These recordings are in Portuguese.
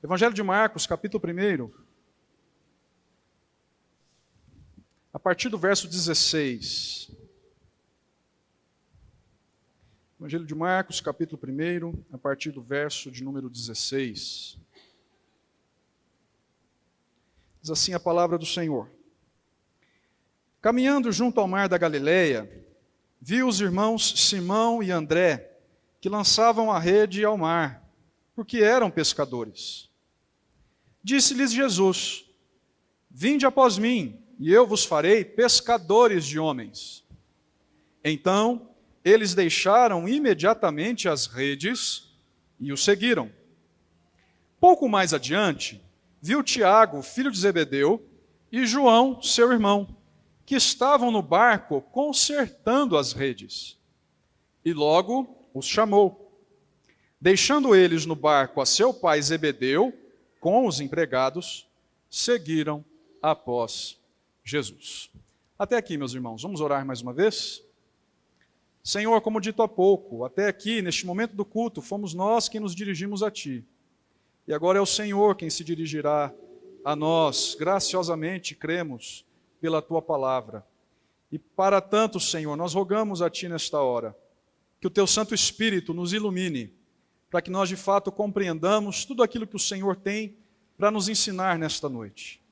Evangelho de Marcos, capítulo 1, a partir do verso 16. Evangelho de Marcos, capítulo 1, a partir do verso de número 16. Diz assim a palavra do Senhor. Caminhando junto ao mar da Galileia, viu os irmãos Simão e André, que lançavam a rede ao mar, porque eram pescadores. Disse-lhes Jesus: Vinde após mim, e eu vos farei pescadores de homens. Então, eles deixaram imediatamente as redes e o seguiram. Pouco mais adiante, viu Tiago, filho de Zebedeu, e João, seu irmão, que estavam no barco consertando as redes. E logo os chamou. Deixando eles no barco a seu pai Zebedeu, com os empregados, seguiram após Jesus. Até aqui, meus irmãos, vamos orar mais uma vez? Senhor, como dito há pouco, até aqui, neste momento do culto, fomos nós quem nos dirigimos a Ti. E agora é o Senhor quem se dirigirá a nós. Graciosamente cremos pela Tua palavra. E para tanto, Senhor, nós rogamos a Ti nesta hora, que o Teu Santo Espírito nos ilumine, para que nós de fato compreendamos tudo aquilo que o Senhor tem para nos ensinar nesta noite.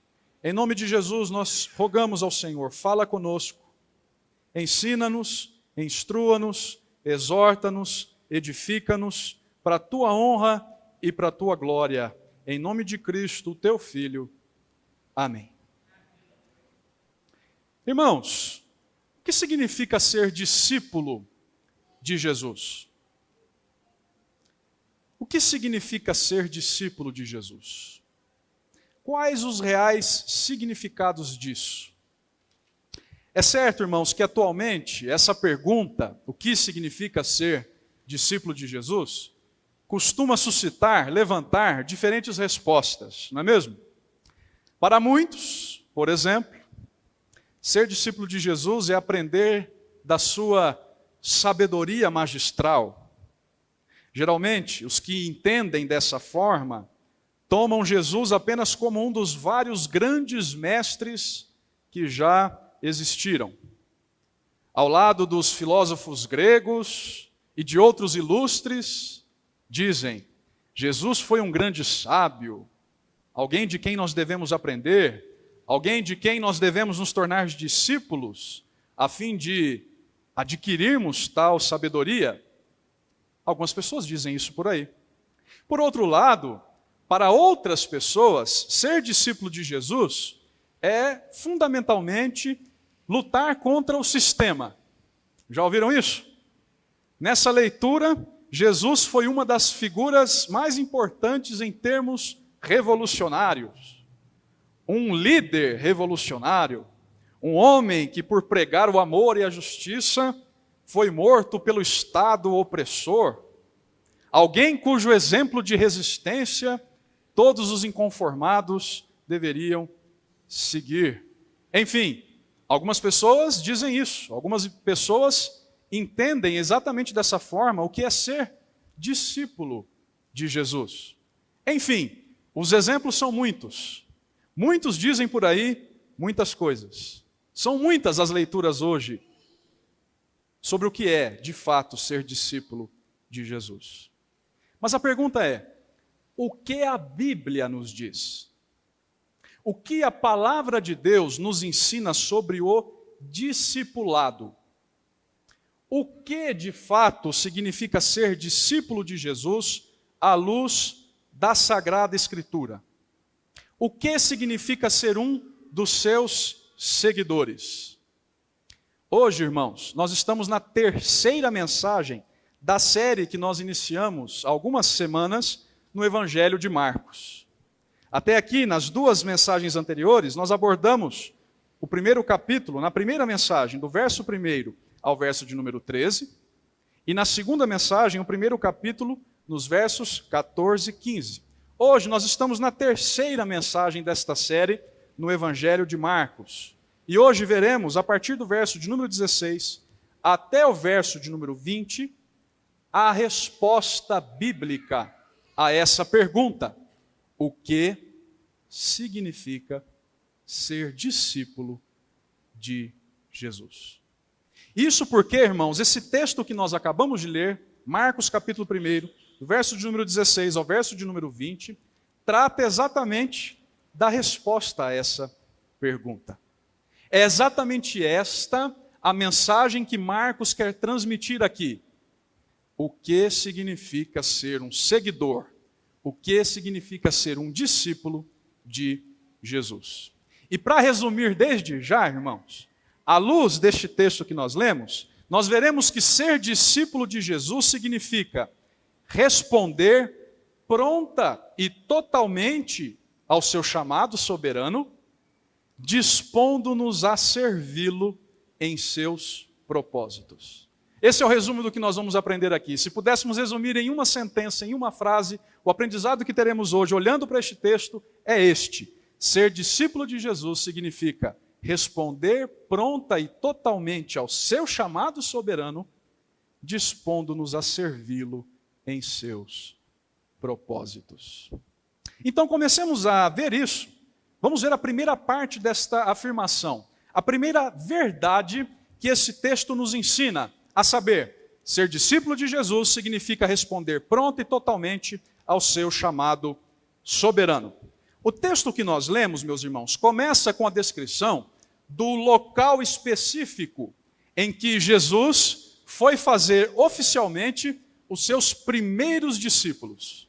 Em nome de Jesus, nós rogamos ao Senhor, fala conosco, ensina-nos, instrua-nos, exorta-nos, edifica-nos, para a Tua honra e para a Tua glória. Em nome de Cristo, Teu Filho. Amém. Irmãos, o que significa ser discípulo de Jesus? O que significa ser discípulo de Jesus? Quais os reais significados disso? É certo, irmãos, que atualmente essa pergunta, o que significa ser discípulo de Jesus, costuma suscitar, levantar diferentes respostas, não é mesmo? Para muitos, por exemplo, ser discípulo de Jesus é aprender da sua sabedoria magistral. Geralmente, os que entendem dessa forma, tomam Jesus apenas como um dos vários grandes mestres que já existiram. Ao lado dos filósofos gregos e de outros ilustres, dizem, Jesus foi um grande sábio, alguém de quem nós devemos aprender, alguém de quem nós devemos nos tornar discípulos, a fim de adquirirmos tal sabedoria. Algumas pessoas dizem isso por aí. Por outro lado, para outras pessoas, ser discípulo de Jesus é fundamentalmente lutar contra o sistema. Já ouviram isso? Nessa leitura, Jesus foi uma das figuras mais importantes em termos revolucionários. Um líder revolucionário, um homem que por pregar o amor e a justiça foi morto pelo Estado opressor, alguém cujo exemplo de resistência todos os inconformados deveriam seguir. Enfim, algumas pessoas dizem isso, algumas pessoas entendem exatamente dessa forma o que é ser discípulo de Jesus. Enfim, os exemplos são muitos. Muitos dizem por aí muitas coisas. São muitas as leituras hoje sobre o que é, de fato, ser discípulo de Jesus. Mas a pergunta é, o que a Bíblia nos diz? O que a palavra de Deus nos ensina sobre o discipulado? O que, de fato, significa ser discípulo de Jesus à luz da Sagrada Escritura? O que significa ser um dos seus seguidores? Hoje, irmãos, nós estamos na terceira mensagem da série que nós iniciamos há algumas semanas no Evangelho de Marcos. Até aqui, nas duas mensagens anteriores, nós abordamos o primeiro capítulo, na primeira mensagem, do verso 1 ao verso de número 13, e na segunda mensagem, o primeiro capítulo, nos versos 14 e 15. Hoje nós estamos na terceira mensagem desta série, no Evangelho de Marcos. E hoje veremos, a partir do verso de número 16 até o verso de número 20, a resposta bíblica a essa pergunta. o que significa ser discípulo de Jesus. Isso porque, irmãos, esse texto que nós acabamos de ler, Marcos capítulo 1, do verso de número 16 ao verso de número 20, trata exatamente da resposta a essa pergunta. É exatamente esta a mensagem que Marcos quer transmitir aqui. O que significa ser um seguidor? O que significa ser um discípulo de Jesus? E para resumir desde já, irmãos, à luz deste texto que nós lemos, nós veremos que ser discípulo de Jesus significa responder pronta e totalmente ao seu chamado soberano, dispondo-nos a servi-lo em seus propósitos. Esse é o resumo do que nós vamos aprender aqui. Se pudéssemos resumir em uma sentença, em uma frase, o aprendizado que teremos hoje, olhando para este texto, é este: ser discípulo de Jesus significa responder pronta e totalmente ao seu chamado soberano, dispondo-nos a servi-lo em seus propósitos. Então comecemos a ver isso. Vamos ver a primeira parte desta afirmação. A primeira verdade que esse texto nos ensina, a saber, ser discípulo de Jesus significa responder pronta e totalmente ao seu chamado soberano. O texto que nós lemos, meus irmãos, começa com a descrição do local específico em que Jesus foi fazer oficialmente os seus primeiros discípulos.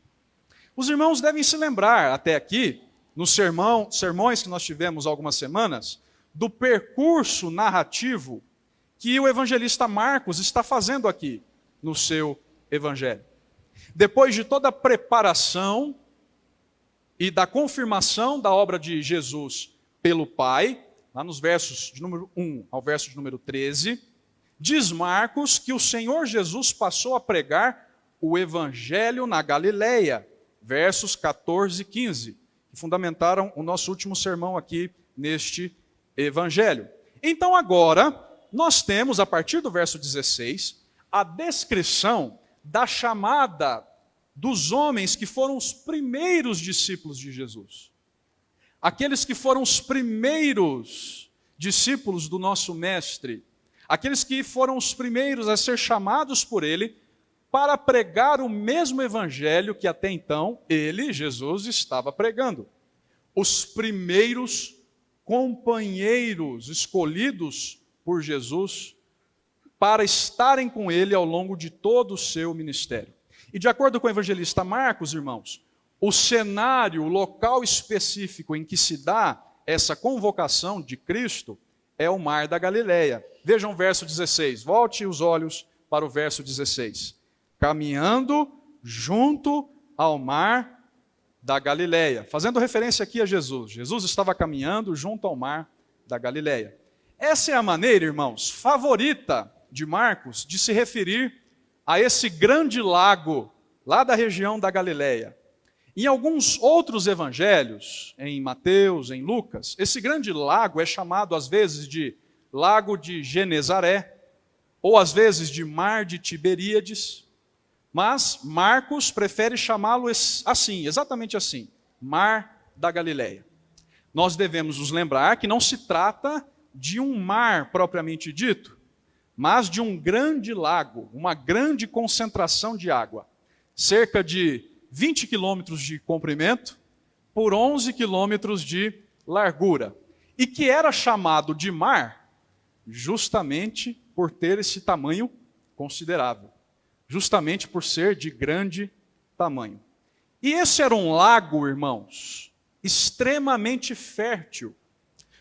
Os irmãos devem se lembrar, até aqui, nos sermões que nós tivemos há algumas semanas, do percurso narrativo que o evangelista Marcos está fazendo aqui no seu evangelho. Depois de toda a preparação e da confirmação da obra de Jesus pelo Pai, lá nos versos de número 1 ao verso de número 13, diz Marcos que o Senhor Jesus passou a pregar o evangelho na Galileia, versos 14 e 15, que fundamentaram o nosso último sermão aqui neste evangelho. Então agora, nós temos, a partir do verso 16, a descrição da chamada dos homens que foram os primeiros discípulos de Jesus. Aqueles que foram os primeiros discípulos do nosso Mestre. Aqueles que foram os primeiros a ser chamados por Ele para pregar o mesmo evangelho que até então Ele, Jesus, estava pregando. Os primeiros companheiros escolhidos por Jesus para estarem com Ele ao longo de todo o seu ministério. E de acordo com o evangelista Marcos, irmãos, o cenário, o local específico em que se dá essa convocação de Cristo é o Mar da Galileia. Vejam o verso 16, volte os olhos para o verso 16. Caminhando junto ao Mar da Galileia. Fazendo referência aqui a Jesus. Jesus estava caminhando junto ao Mar da Galileia. Essa é a maneira, irmãos, favorita de Marcos de se referir a esse grande lago lá da região da Galileia. Em alguns outros evangelhos, em Mateus, em Lucas, esse grande lago é chamado às vezes de Lago de Genezaré, ou às vezes de Mar de Tiberíades, mas Marcos prefere chamá-lo assim, exatamente assim, Mar da Galileia. Nós devemos nos lembrar que não se trata de um mar propriamente dito, mas de um grande lago, uma grande concentração de água, cerca de 20 quilômetros de comprimento por 11 quilômetros de largura, e que era chamado de mar justamente por ter esse tamanho considerável, justamente por ser de grande tamanho. E esse era um lago, irmãos, extremamente fértil.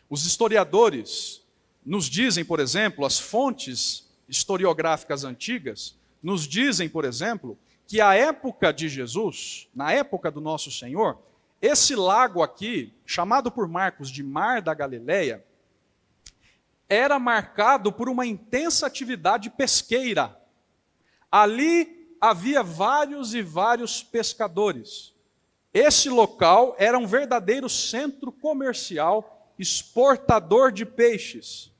Os historiadores nos dizem, por exemplo, as fontes historiográficas antigas nos dizem, por exemplo, que a época de Jesus, na época do nosso Senhor, esse lago aqui, chamado por Marcos de Mar da Galileia, era marcado por uma intensa atividade pesqueira. Ali havia vários e vários pescadores. Esse local era um verdadeiro centro comercial, exportador de peixes.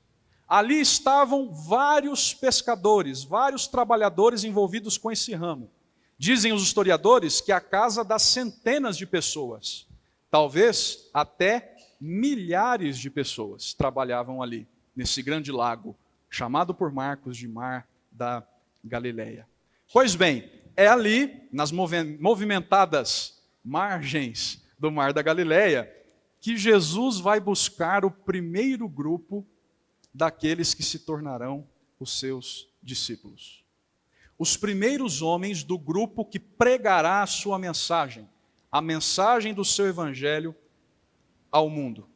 Ali estavam vários pescadores, vários trabalhadores envolvidos com esse ramo. Dizem os historiadores que a casa das centenas de pessoas. Talvez até milhares de pessoas trabalhavam ali, nesse grande lago, chamado por Marcos de Mar da Galileia. Pois bem, é ali, nas movimentadas margens do Mar da Galileia, que Jesus vai buscar o primeiro grupo daqueles que se tornarão os seus discípulos. Os primeiros homens do grupo que pregará a sua mensagem, a mensagem do seu evangelho ao mundo.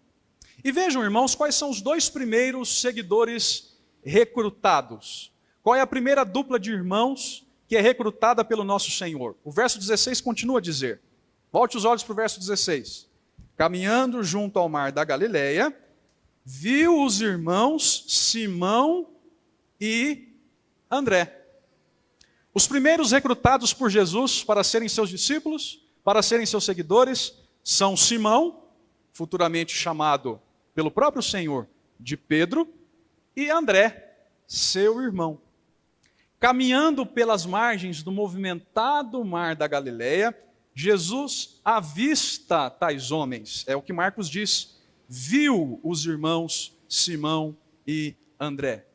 E vejam, irmãos, quais são os dois primeiros seguidores recrutados. Qual é a primeira dupla de irmãos que é recrutada pelo nosso Senhor? O verso 16 continua a dizer, volte os olhos para o verso 16. Caminhando junto ao mar da Galileia, viu os irmãos Simão e André. Os primeiros recrutados por Jesus para serem seus discípulos, para serem seus seguidores, são Simão, futuramente chamado pelo próprio Senhor de Pedro, e André, seu irmão. Caminhando pelas margens do movimentado mar da Galileia, Jesus avista tais homens, é o que Marcos diz, viu os irmãos Simão e André.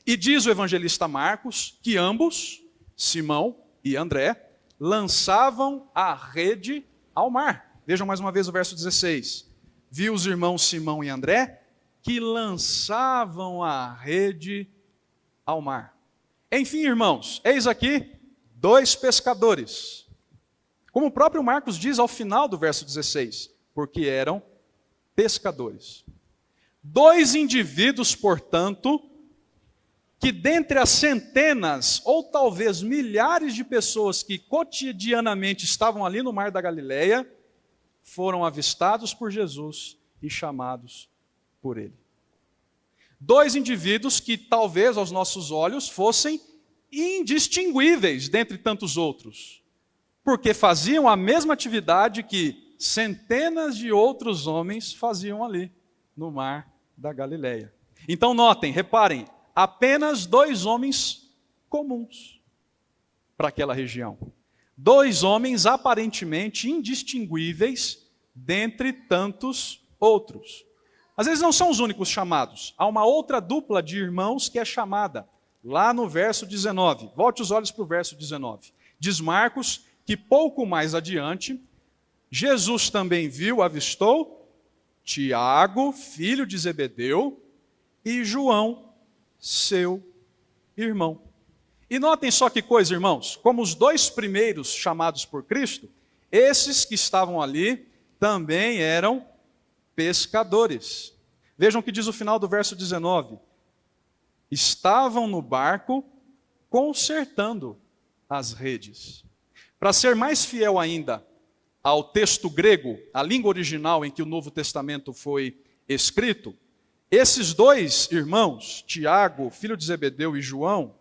E diz o evangelista Marcos que ambos, Simão e André, lançavam a rede ao mar. Vejam mais uma vez o verso 16. Viu os irmãos Simão e André que lançavam a rede ao mar. Enfim, irmãos, eis aqui 2 pescadores. Como o próprio Marcos diz ao final do verso 16, porque eram pescadores. 2 indivíduos, portanto, que dentre as centenas ou talvez milhares de pessoas que cotidianamente estavam ali no mar da Galileia, foram avistados por Jesus e chamados por ele. 2 indivíduos que talvez aos nossos olhos fossem indistinguíveis dentre tantos outros, porque faziam a mesma atividade que centenas de outros homens faziam ali no mar da Galileia. Então notem, reparem, apenas 2 homens comuns para aquela região. 2 homens aparentemente indistinguíveis dentre tantos outros. Às vezes não são os únicos chamados. Há uma outra dupla de irmãos que é chamada, lá no verso 19. Volte os olhos para o verso 19. Diz Marcos que pouco mais adiante, Jesus também viu, avistou, Tiago, filho de Zebedeu, e João, seu irmão. E notem só que coisa, irmãos, como os 2 primeiros chamados por Cristo, esses que estavam ali também eram pescadores. Vejam o que diz o final do verso 19. Estavam no barco consertando as redes. Para ser mais fiel ainda ao texto grego, a língua original em que o Novo Testamento foi escrito, esses 2 irmãos, Tiago, filho de Zebedeu, e João,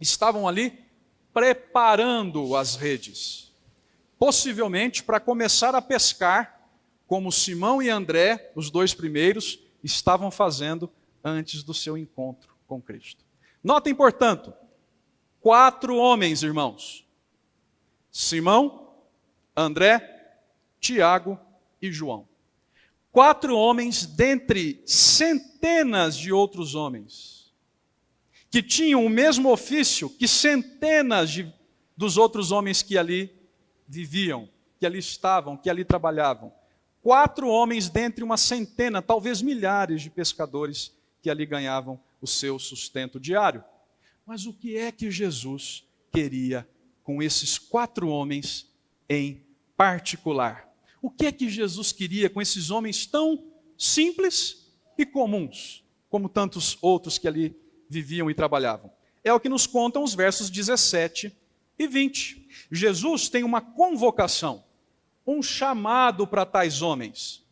estavam ali preparando as redes, possivelmente para começar a pescar, como Simão e André, os 2 primeiros, estavam fazendo antes do seu encontro com Cristo. Notem, portanto, 4 homens, irmãos: Simão, André, Tiago e João. 4 homens dentre centenas de outros homens, que tinham o mesmo ofício que centenas dos outros homens que ali viviam, que ali estavam, que ali trabalhavam. 4 homens dentre uma centena, talvez milhares de pescadores que ali ganhavam o seu sustento diário. Mas o que é que Jesus queria com esses 4 homens em particular? O que é que Jesus queria com esses homens tão simples e comuns, como tantos outros que ali viviam e trabalhavam? É o que nos contam os versos 17 e 20. Jesus tem uma convocação, um chamado para tais homens.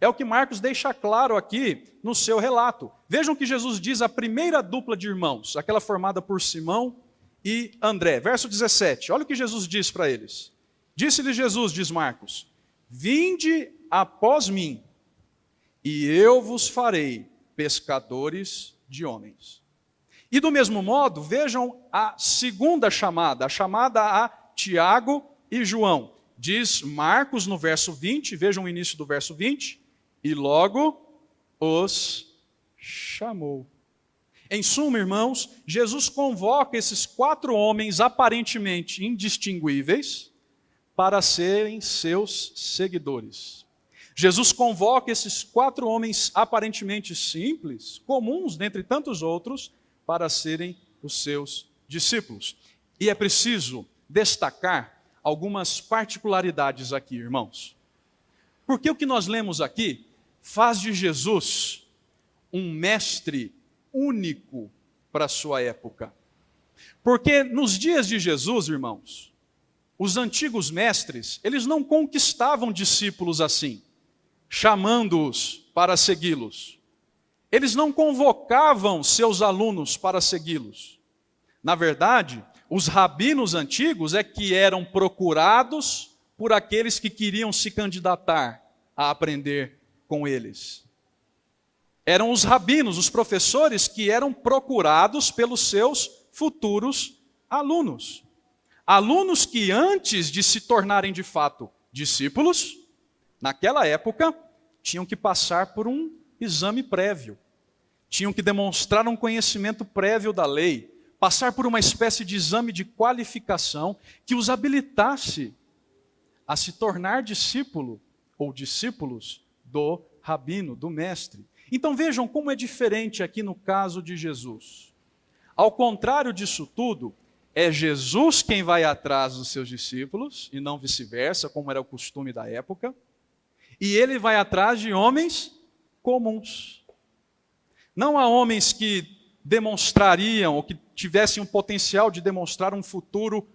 É o que Marcos deixa claro aqui no seu relato. Vejam que Jesus diz à primeira dupla de irmãos, aquela formada por Simão e André. Verso 17, olha o que Jesus diz para eles. Disse-lhe Jesus, diz Marcos, vinde após mim, e eu vos farei pescadores de homens. E do mesmo modo, vejam a segunda chamada, a chamada a Tiago e João. diz Marcos no verso 20, vejam o início do verso 20, e logo os chamou. Em suma, irmãos, Jesus convoca esses 4 homens aparentemente indistinguíveis para serem seus seguidores. Jesus convoca esses 4 homens aparentemente simples, comuns dentre tantos outros, para serem os seus discípulos. E é preciso destacar algumas particularidades aqui, irmãos. Porque o que nós lemos aqui faz de Jesus um mestre único para a sua época. Porque nos dias de Jesus, irmãos, os antigos mestres, eles não conquistavam discípulos assim, chamando-os para segui-los. Eles não convocavam seus alunos para segui-los. Na verdade, os rabinos antigos é que eram procurados por aqueles que queriam se candidatar a aprender com eles. Eram os rabinos, os professores, que eram procurados pelos seus futuros alunos. Alunos que antes de se tornarem de fato discípulos, naquela época, tinham que passar por um exame prévio. Tinham que demonstrar um conhecimento prévio da lei, passar por uma espécie de exame de qualificação que os habilitasse a se tornar discípulo ou discípulos do rabino, do mestre. Então vejam como é diferente aqui no caso de Jesus. Ao contrário disso tudo, é Jesus quem vai atrás dos seus discípulos, e não vice-versa, como era o costume da época, e ele vai atrás de homens comuns. Não há homens que demonstrariam, ou que tivessem o potencial de demonstrar um futuro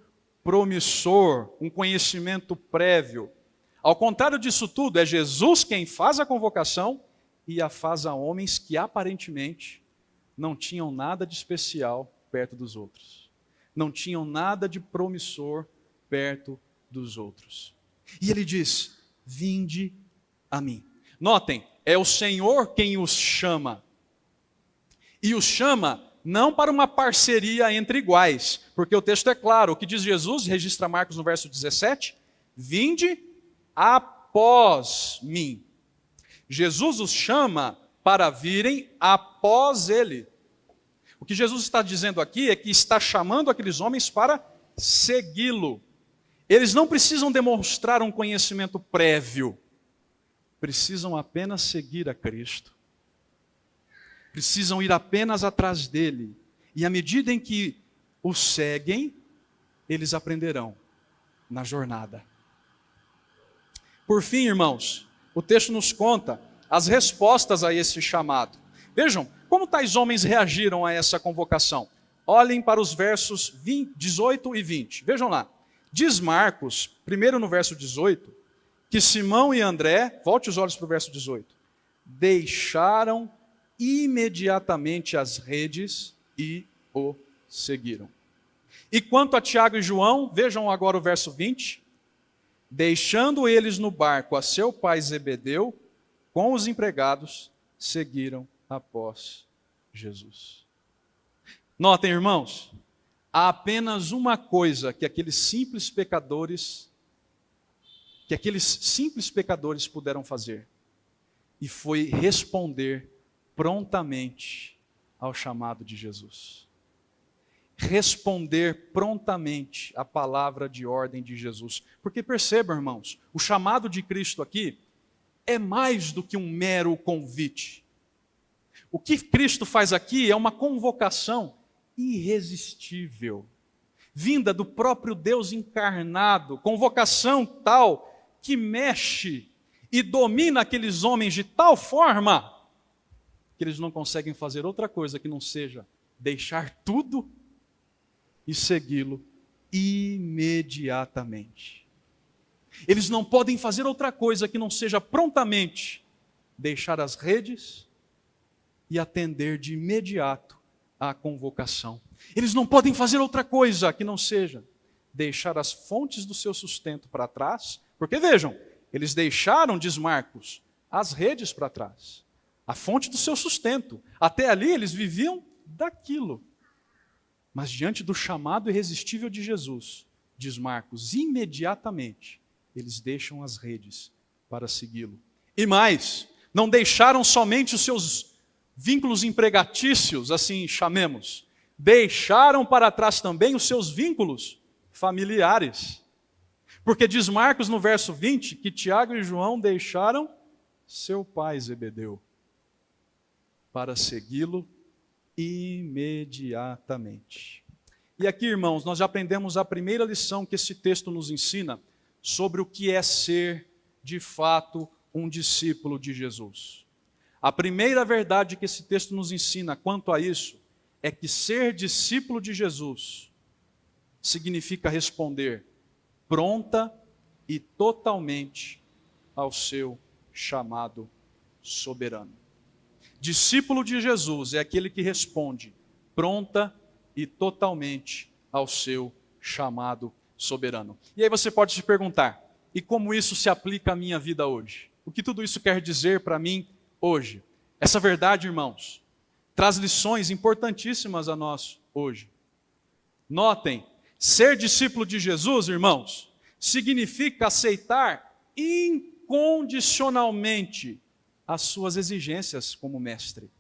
promissor, um conhecimento prévio. Ao contrário disso tudo, é Jesus quem faz a convocação e a faz a homens que aparentemente não tinham nada de especial perto dos outros. Não tinham nada de promissor perto dos outros. E ele diz: vinde a mim. Notem, é o Senhor quem os chama. E os chama não para uma parceria entre iguais, porque o texto é claro, o que diz Jesus, registra Marcos no verso 17, vinde após mim. Jesus os chama para virem após ele. O que Jesus está dizendo aqui é que está chamando aqueles homens para segui-lo. Eles não precisam demonstrar um conhecimento prévio, precisam apenas seguir a Cristo. Precisam ir apenas atrás dele. E à medida em que o seguem, eles aprenderão na jornada. Por fim, irmãos, o texto nos conta as respostas a esse chamado. Vejam como tais homens reagiram a essa convocação. Olhem para os versos 18 e 20. Vejam lá. Diz Marcos, primeiro no verso 18, que Simão e André, volte os olhos para o verso 18, deixaram imediatamente as redes e o seguiram. E quanto a Tiago e João, vejam agora o verso 20, deixando eles no barco a seu pai Zebedeu, com os empregados, seguiram após Jesus. Notem, irmãos, há apenas uma coisa que aqueles simples pecadores puderam fazer, e foi responder prontamente ao chamado de Jesus. Responder prontamente à palavra de ordem de Jesus. Porque percebam, irmãos, o chamado de Cristo aqui é mais do que um mero convite. O que Cristo faz aqui é uma convocação irresistível, vinda do próprio Deus encarnado, convocação tal que mexe e domina aqueles homens de tal forma que eles não conseguem fazer outra coisa que não seja deixar tudo e segui-lo imediatamente. Eles não podem fazer outra coisa que não seja prontamente deixar as redes e atender de imediato à convocação. Eles não podem fazer outra coisa que não seja deixar as fontes do seu sustento para trás, porque vejam, eles deixaram, diz Marcos, as redes para trás, a fonte do seu sustento. Até ali eles viviam daquilo. Mas diante do chamado irresistível de Jesus, diz Marcos, imediatamente eles deixam as redes para segui-lo. E mais, não deixaram somente os seus vínculos empregatícios, assim chamemos, deixaram para trás também os seus vínculos familiares. Porque diz Marcos no verso 20 que Tiago e João deixaram seu pai Zebedeu para segui-lo imediatamente. E aqui, irmãos, nós já aprendemos a primeira lição que esse texto nos ensina sobre o que é ser, de fato, um discípulo de Jesus. A primeira verdade que esse texto nos ensina quanto a isso é que ser discípulo de Jesus significa responder pronta e totalmente ao seu chamado soberano. Discípulo de Jesus é aquele que responde pronta e totalmente ao seu chamado soberano. E aí você pode se perguntar, e como isso se aplica à minha vida hoje? O que tudo isso quer dizer para mim hoje? Essa verdade, irmãos, traz lições importantíssimas a nós hoje. Notem, ser discípulo de Jesus, irmãos, significa aceitar incondicionalmente as suas exigências como mestre.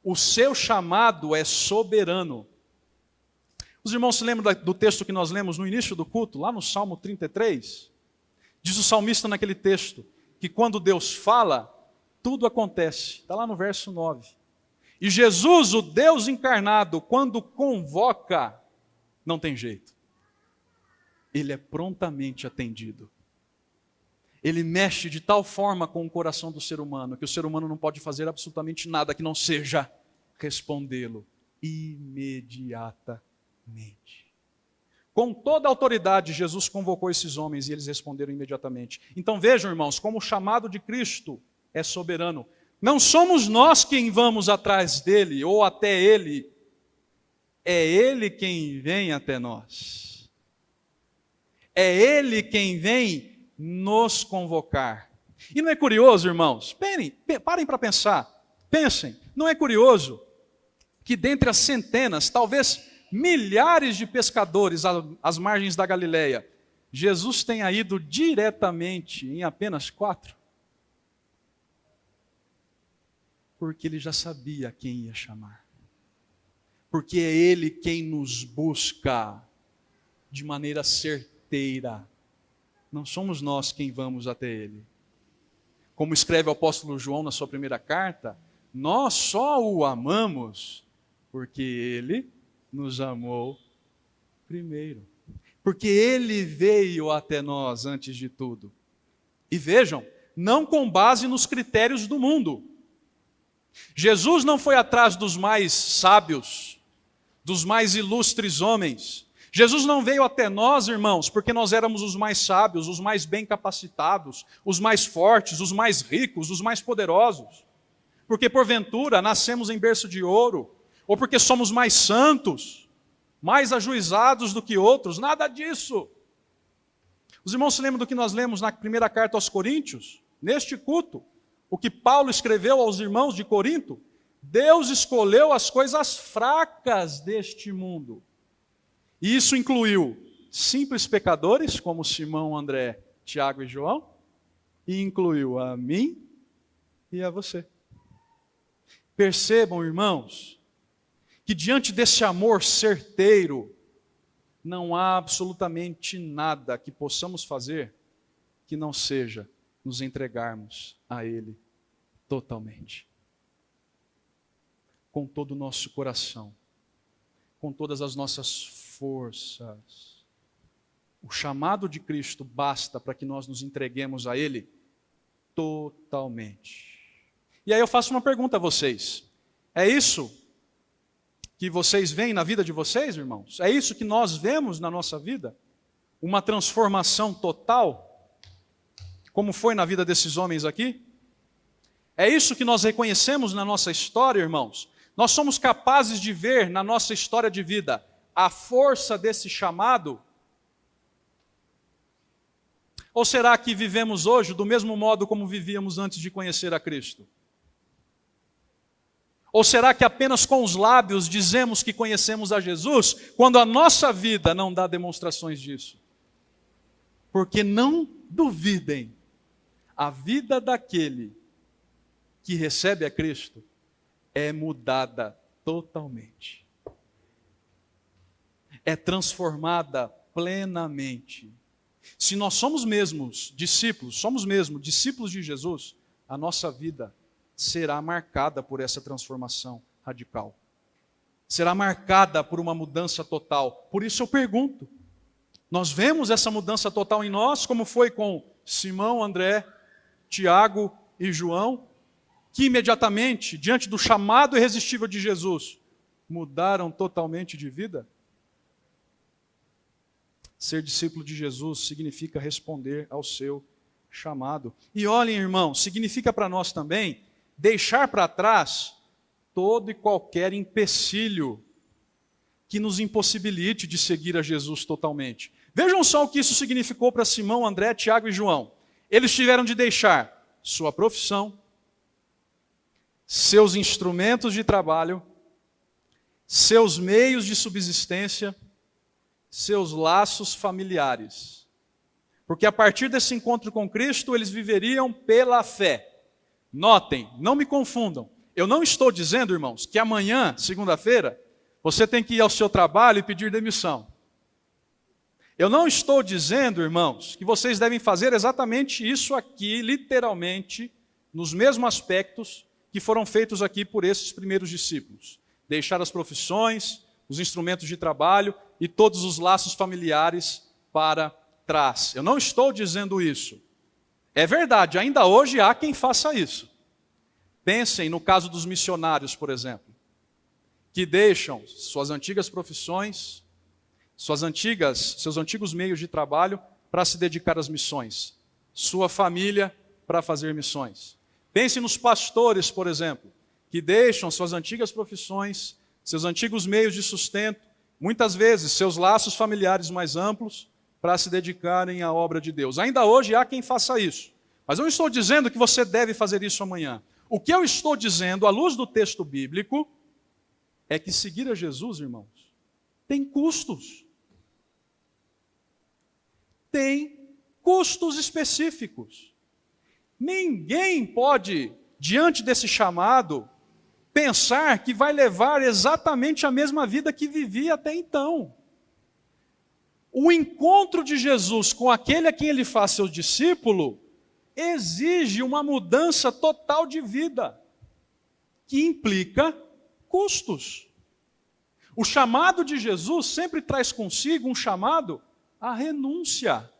O seu chamado é soberano. Os irmãos se lembram do texto que nós lemos no início do culto, lá no Salmo 33? Diz o salmista naquele texto, que quando Deus fala, tudo acontece. Está lá no verso 9. E Jesus, o Deus encarnado, quando convoca, não tem jeito. Ele é prontamente atendido. Ele mexe de tal forma com o coração do ser humano, que o ser humano não pode fazer absolutamente nada que não seja respondê-lo imediatamente. Com toda a autoridade, Jesus convocou esses homens e eles responderam imediatamente. Então vejam, irmãos, como o chamado de Cristo é soberano. Não somos nós quem vamos atrás dele ou até ele. É ele quem vem até nós. É ele quem vem nos convocar. E não é curioso, irmãos? Parem para pensar. Pensem. Não é curioso que dentre as centenas, talvez milhares de pescadores às margens da Galileia, Jesus tenha ido diretamente em apenas 4? Porque ele já sabia quem ia chamar. Porque é ele quem nos busca de maneira certeira. Não somos nós quem vamos até ele. Como escreve o apóstolo João na sua primeira carta, nós só o amamos porque ele nos amou primeiro. Porque ele veio até nós antes de tudo. E vejam, não com base nos critérios do mundo. Jesus não foi atrás dos mais sábios, dos mais ilustres homens. Jesus não veio até nós, irmãos, porque nós éramos os mais sábios, os mais bem capacitados, os mais fortes, os mais ricos, os mais poderosos. Porque porventura nascemos em berço de ouro, ou porque somos mais santos, mais ajuizados do que outros, nada disso. Os irmãos se lembram do que nós lemos na primeira carta aos Coríntios? Neste culto, o que Paulo escreveu aos irmãos de Corinto? Deus escolheu as coisas fracas deste mundo. E isso incluiu simples pecadores, como Simão, André, Tiago e João, e incluiu a mim e a você. Percebam, irmãos, que diante desse amor certeiro, não há absolutamente nada que possamos fazer que não seja nos entregarmos a Ele totalmente. Com todo o nosso coração, com todas as nossas forças. O chamado de Cristo basta para que nós nos entreguemos a Ele totalmente. E aí eu faço uma pergunta a vocês. É isso que vocês veem na vida de vocês, irmãos? É isso que nós vemos na nossa vida? Uma transformação total? Como foi na vida desses homens aqui? É isso que nós reconhecemos na nossa história, irmãos? Nós somos capazes de ver na nossa história de vida a força desse chamado? Ou será que vivemos hoje do mesmo modo como vivíamos antes de conhecer a Cristo? Ou será que apenas com os lábios dizemos que conhecemos a Jesus, quando a nossa vida não dá demonstrações disso? Porque não duvidem, a vida daquele que recebe a Cristo é mudada totalmente. É transformada plenamente. Se nós somos mesmo discípulos de Jesus, a nossa vida será marcada por essa transformação radical. Será marcada por uma mudança total. Por isso eu pergunto, nós vemos essa mudança total em nós, como foi com Simão, André, Tiago e João, que imediatamente, diante do chamado irresistível de Jesus, mudaram totalmente de vida? Ser discípulo de Jesus significa responder ao seu chamado. E olhem, irmãos, significa para nós também deixar para trás todo e qualquer empecilho que nos impossibilite de seguir a Jesus totalmente. Vejam só o que isso significou para Simão, André, Tiago e João. Eles tiveram de deixar sua profissão, seus instrumentos de trabalho, seus meios de subsistência, seus laços familiares. Porque a partir desse encontro com Cristo, eles viveriam pela fé. Notem, não me confundam. Eu não estou dizendo, irmãos, que amanhã, segunda-feira, você tem que ir ao seu trabalho e pedir demissão. Eu não estou dizendo, irmãos, que vocês devem fazer exatamente isso aqui, literalmente, nos mesmos aspectos que foram feitos aqui por esses primeiros discípulos. Deixar as profissões, os instrumentos de trabalho e todos os laços familiares para trás. Eu não estou dizendo isso. É verdade, ainda hoje há quem faça isso. Pensem no caso dos missionários, por exemplo, que deixam suas antigas profissões, seus antigos meios de trabalho para se dedicar às missões, sua família para fazer missões. Pensem nos pastores, por exemplo, que deixam suas antigas profissões, seus antigos meios de sustento, muitas vezes seus laços familiares mais amplos, para se dedicarem à obra de Deus. Ainda hoje há quem faça isso, mas eu não estou dizendo que você deve fazer isso amanhã. O que eu estou dizendo, à luz do texto bíblico, é que seguir a Jesus, irmãos, tem custos. Tem custos específicos. Ninguém pode, diante desse chamado, pensar que vai levar exatamente a mesma vida que vivia até então. O encontro de Jesus com aquele a quem ele faz seu discípulo exige uma mudança total de vida, que implica custos. O chamado de Jesus sempre traz consigo um chamado à renúncia.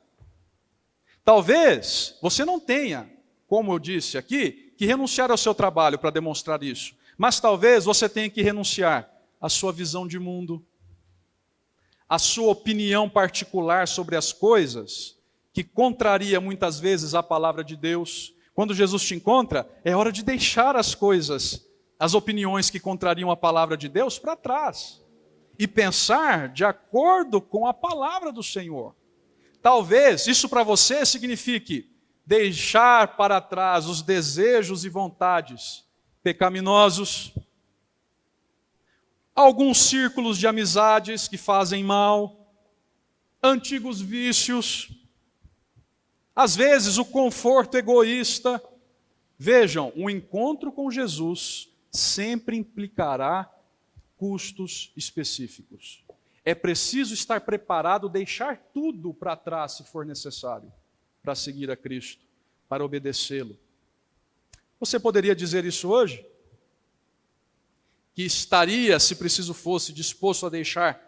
Talvez você não tenha, como eu disse aqui, que renunciar ao seu trabalho para demonstrar isso, mas talvez você tenha que renunciar à sua visão de mundo, à sua opinião particular sobre as coisas, que contraria muitas vezes a palavra de Deus. Quando Jesus te encontra, é hora de deixar as coisas, as opiniões que contrariam a palavra de Deus para trás e pensar de acordo com a palavra do Senhor. Talvez isso para você signifique deixar para trás os desejos e vontades pecaminosos, alguns círculos de amizades que fazem mal, antigos vícios, às vezes o conforto egoísta. Vejam, o encontro com Jesus sempre implicará custos específicos. É preciso estar preparado, deixar tudo para trás se for necessário, para seguir a Cristo, para obedecê-lo. Você poderia dizer isso hoje? Que estaria, se preciso fosse, disposto a deixar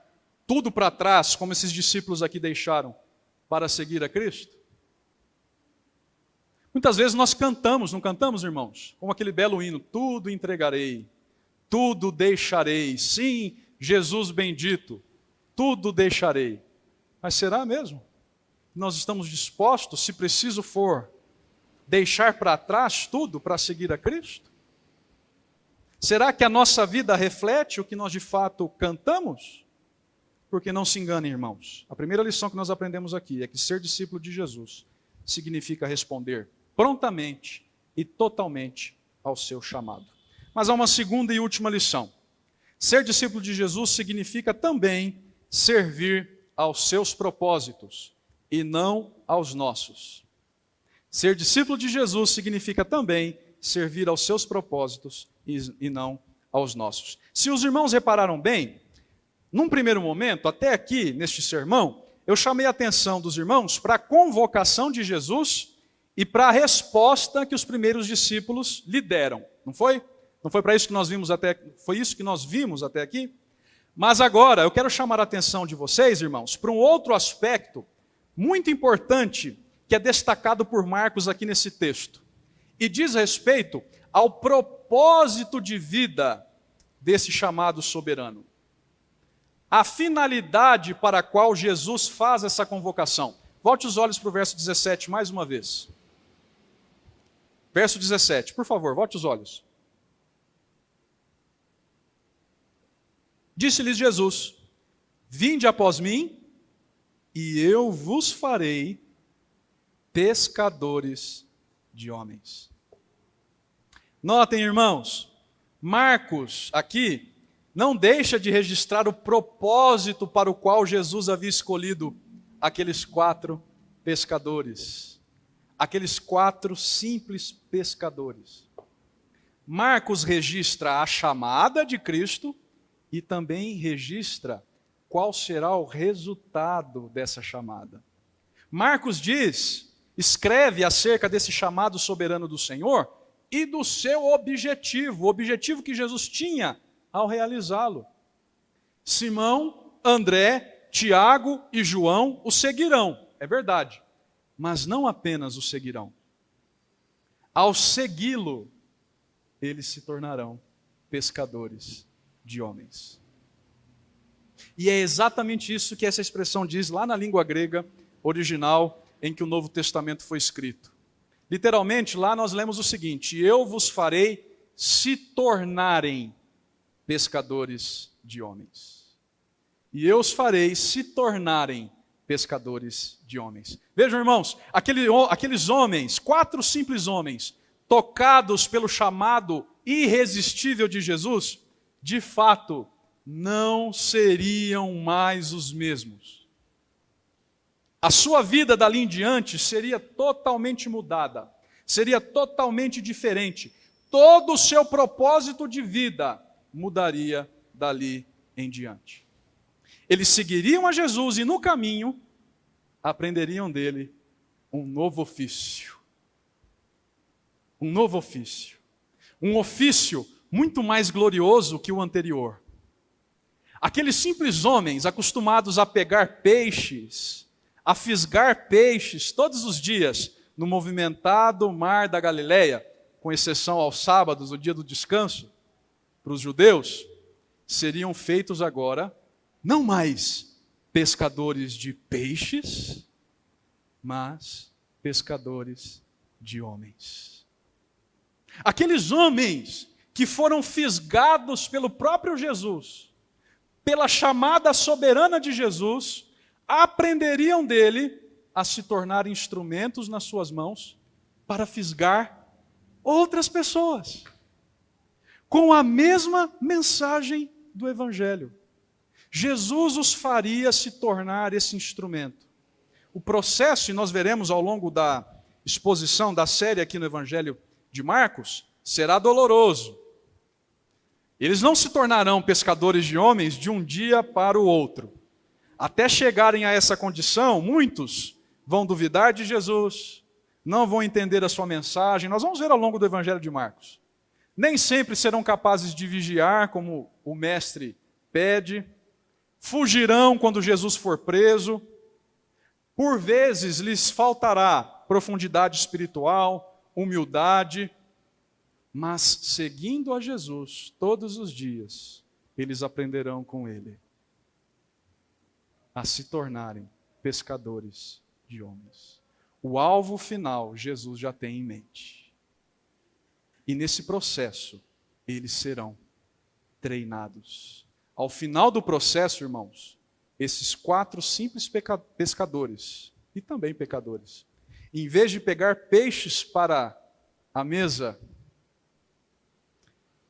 tudo para trás, como esses discípulos aqui deixaram, para seguir a Cristo? Muitas vezes nós cantamos, não cantamos, irmãos? Como aquele belo hino, tudo entregarei, tudo deixarei, sim, Jesus bendito, tudo deixarei. Mas será mesmo? Nós estamos dispostos, se preciso for, deixar para trás tudo para seguir a Cristo? Será que a nossa vida reflete o que nós de fato cantamos? Porque não se enganem, irmãos. A primeira lição que nós aprendemos aqui é que ser discípulo de Jesus significa responder prontamente e totalmente ao seu chamado. Mas há uma segunda e última lição. Ser discípulo de Jesus significa também servir aos seus propósitos e não aos nossos. Ser discípulo de Jesus significa também servir aos seus propósitos e não aos nossos. Se os irmãos repararam bem, num primeiro momento, até aqui neste sermão, eu chamei a atenção dos irmãos para a convocação de Jesus e para a resposta que os primeiros discípulos lhe deram. Não foi? Não foi para isso que nós vimos foi isso que nós vimos até aqui? Mas agora eu quero chamar a atenção de vocês, irmãos, para um outro aspecto muito importante que é destacado por Marcos aqui nesse texto. E diz respeito ao propósito de vida desse chamado soberano. A finalidade para a qual Jesus faz essa convocação. Volte os olhos para o verso 17 mais uma vez. Verso 17, por favor, volte os olhos. Disse-lhes Jesus: vinde após mim, e eu vos farei pescadores de homens. Notem, irmãos, Marcos aqui não deixa de registrar o propósito para o qual Jesus havia escolhido aqueles 4 pescadores, aqueles 4 simples pescadores. Marcos registra a chamada de Cristo e também registra qual será o resultado dessa chamada. Marcos escreve acerca desse chamado soberano do Senhor e do seu objetivo, o objetivo que Jesus tinha ao realizá-lo. Simão, André, Tiago e João o seguirão, é verdade, mas não apenas o seguirão. Ao segui-lo, eles se tornarão pescadores de homens. E é exatamente isso que essa expressão diz lá na língua grega original em que o Novo Testamento foi escrito. Literalmente, lá nós lemos o seguinte: eu vos farei se tornarem pescadores de homens. E eu os farei se tornarem pescadores de homens. Vejam, irmãos, aqueles homens, 4 simples homens, tocados pelo chamado irresistível de Jesus, de fato, não seriam mais os mesmos. A sua vida dali em diante seria totalmente mudada, seria totalmente diferente. Todo o seu propósito de vida mudaria dali em diante. Eles seguiriam a Jesus e no caminho aprenderiam dele um novo ofício. Um novo ofício. Um ofício muito mais glorioso que o anterior. Aqueles simples homens acostumados a pegar peixes, a fisgar peixes todos os dias no movimentado mar da Galileia, com exceção aos sábados, o dia do descanso, para os judeus, seriam feitos agora não mais pescadores de peixes, mas pescadores de homens. Aqueles homens que foram fisgados pelo próprio Jesus, pela chamada soberana de Jesus, aprenderiam dele a se tornar instrumentos nas suas mãos para fisgar outras pessoas, com a mesma mensagem do Evangelho. Jesus os faria se tornar esse instrumento. O processo, e nós veremos ao longo da exposição da série aqui no Evangelho de Marcos, será doloroso. Eles não se tornarão pescadores de homens de um dia para o outro. Até chegarem a essa condição, muitos vão duvidar de Jesus, não vão entender a sua mensagem. Nós vamos ver ao longo do Evangelho de Marcos. Nem sempre serão capazes de vigiar, como o mestre pede. Fugirão quando Jesus for preso. Por vezes lhes faltará profundidade espiritual, humildade, mas seguindo a Jesus todos os dias, eles aprenderão com ele a se tornarem pescadores de homens. O alvo final Jesus já tem em mente. E nesse processo, eles serão treinados. Ao final do processo, irmãos, esses 4 simples pescadores, e também pecadores, em vez de pegar peixes para a mesa,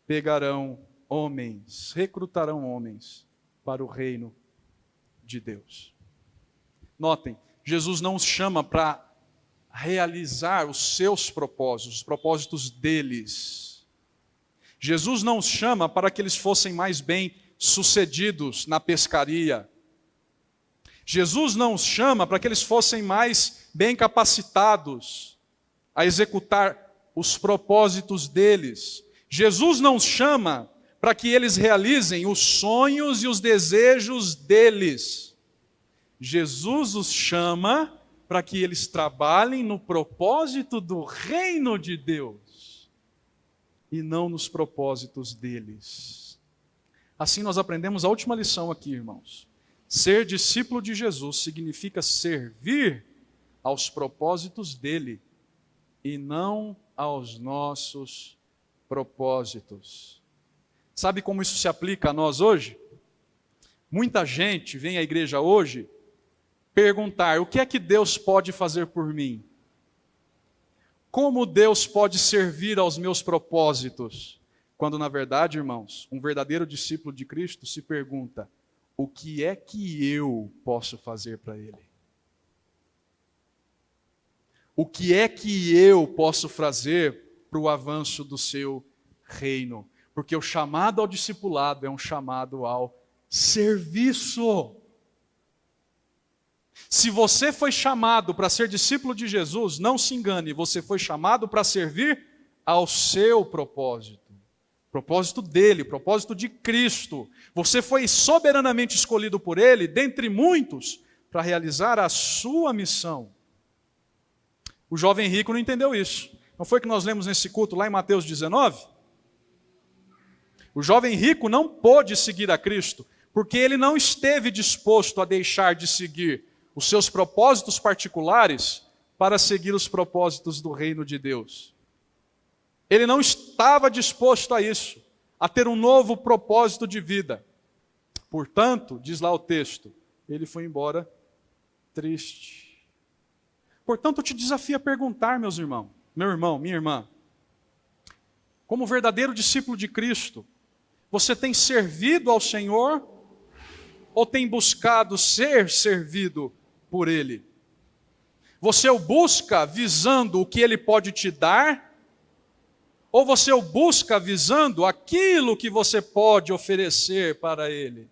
pegarão homens, recrutarão homens para o reino de Deus. Notem, Jesus não os chama para realizar os seus propósitos, os propósitos deles. Jesus não os chama para que eles fossem mais bem-sucedidos na pescaria. Jesus não os chama para que eles fossem mais bem capacitados a executar os propósitos deles. Jesus não os chama para que eles realizem os sonhos e os desejos deles. Jesus os chama para que eles trabalhem no propósito do reino de Deus e não nos propósitos deles. Assim nós aprendemos a última lição aqui, irmãos. Ser discípulo de Jesus significa servir aos propósitos dele e não aos nossos propósitos. Sabe como isso se aplica a nós hoje? Muita gente vem à igreja hoje perguntar: o que é que Deus pode fazer por mim? Como Deus pode servir aos meus propósitos? Quando, na verdade, irmãos, um verdadeiro discípulo de Cristo se pergunta: o que é que eu posso fazer para Ele? O que é que eu posso fazer para o avanço do seu reino? Porque o chamado ao discipulado é um chamado ao serviço. Se você foi chamado para ser discípulo de Jesus, não se engane, você foi chamado para servir ao seu propósito. Propósito dele, propósito de Cristo. Você foi soberanamente escolhido por ele, dentre muitos, para realizar a sua missão. O jovem rico não entendeu isso. Não foi que nós lemos nesse culto lá em Mateus 19? O jovem rico não pôde seguir a Cristo, porque ele não esteve disposto a deixar de seguir os seus propósitos particulares para seguir os propósitos do reino de Deus. Ele não estava disposto a isso, a ter um novo propósito de vida. Portanto, diz lá o texto, ele foi embora triste. Portanto, eu te desafio a perguntar, meus irmãos, meu irmão, minha irmã, como verdadeiro discípulo de Cristo, você tem servido ao Senhor ou tem buscado ser servido por Ele? Você o busca visando o que Ele pode te dar? Ou você o busca visando aquilo que você pode oferecer para Ele?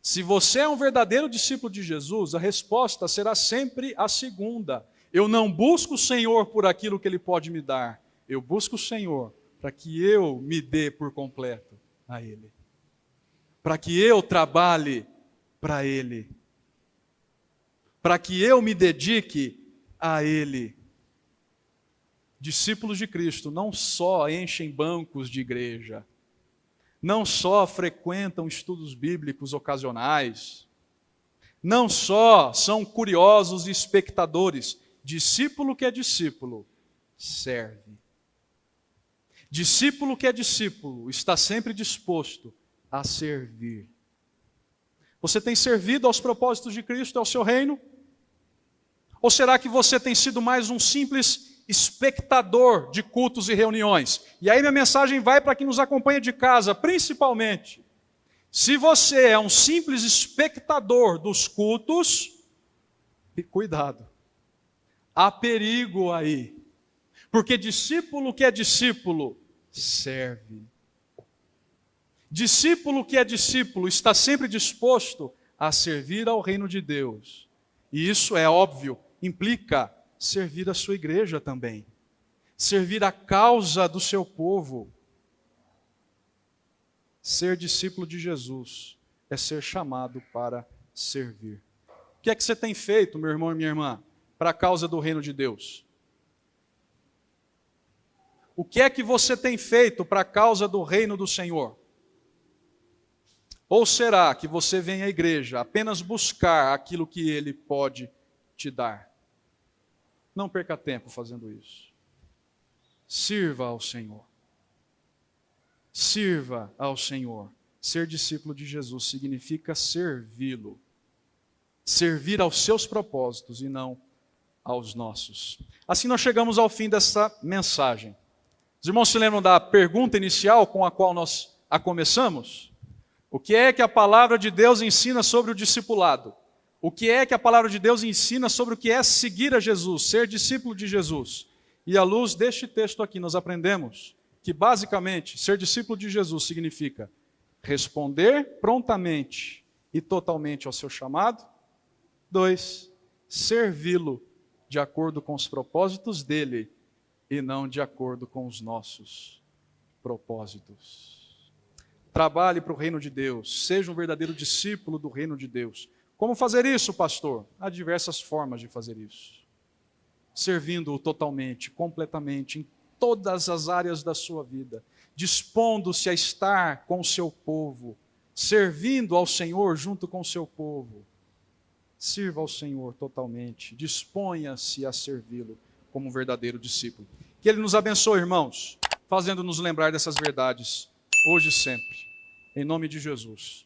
Se você é um verdadeiro discípulo de Jesus, a resposta será sempre a segunda. Eu não busco o Senhor por aquilo que Ele pode me dar. Eu busco o Senhor para que eu me dê por completo a Ele. Para que eu trabalhe para Ele. Para que eu me dedique a Ele. Discípulos de Cristo não só enchem bancos de igreja, não só frequentam estudos bíblicos ocasionais, não só são curiosos e espectadores. Discípulo que é discípulo, serve. Discípulo que é discípulo, está sempre disposto a servir. Você tem servido aos propósitos de Cristo, ao seu reino? Ou será que você tem sido mais um simples espectador de cultos e reuniões? E aí minha mensagem vai para quem nos acompanha de casa, principalmente. Se você é um simples espectador dos cultos, cuidado, há perigo aí. Porque discípulo que é discípulo, serve. Discípulo que é discípulo está sempre disposto a servir ao reino de Deus. E isso é óbvio, implica servir a sua igreja também. Servir a causa do seu povo. Ser discípulo de Jesus é ser chamado para servir. O que é que você tem feito, meu irmão e minha irmã, para a causa do reino de Deus? O que é que você tem feito para a causa do reino do Senhor? Ou será que você vem à igreja apenas buscar aquilo que Ele pode te dar? Não perca tempo fazendo isso. Sirva ao Senhor. Sirva ao Senhor. Ser discípulo de Jesus significa servi-lo. Servir aos seus propósitos e não aos nossos. Assim nós chegamos ao fim dessa mensagem. Os irmãos se lembram da pergunta inicial com a qual nós a começamos? O que é que a palavra de Deus ensina sobre o discipulado? o que é que a palavra de Deus ensina sobre o que é seguir a Jesus, ser discípulo de Jesus. E à luz deste texto aqui nós aprendemos que basicamente ser discípulo de Jesus significa responder prontamente e totalmente ao seu chamado. 2, servi-lo de acordo com os propósitos dele e não de acordo com os nossos propósitos. Trabalhe para o reino de Deus, seja um verdadeiro discípulo do reino de Deus. Como fazer isso, pastor? Há diversas formas de fazer isso. Servindo-o totalmente, completamente, em todas as áreas da sua vida, dispondo-se a estar com o seu povo, servindo ao Senhor junto com o seu povo. Sirva ao Senhor totalmente, disponha-se a servi-lo como um verdadeiro discípulo. Que Ele nos abençoe, irmãos, fazendo-nos lembrar dessas verdades, hoje e sempre. Em nome de Jesus.